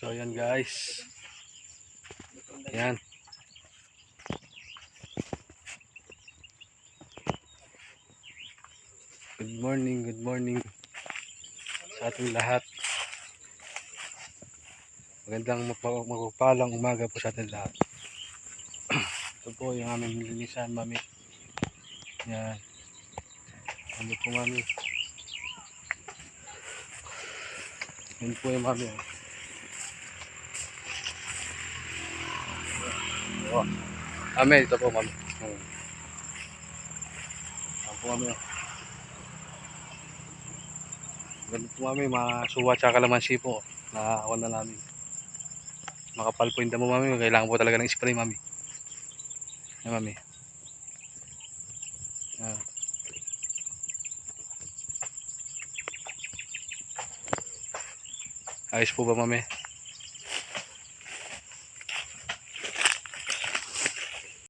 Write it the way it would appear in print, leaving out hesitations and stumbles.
So yan guys. Yan. Good morning sa ating lahat. Magandang magpapalang umaga po sa ating lahat. Ito po yung aming nilinisan, mami. Yan. Ano po, mami? Yan po yung mami. Oh. Mami, ito po, mami. Yan po, mami. Ganito po, mami. Masuwa tsaka kalamansi po. Nakakuha na namin. Makapal po yung damo, mami. Kailangan po talaga ng spray, mami. Yan, mami. Yan. Ayos po ba, mami?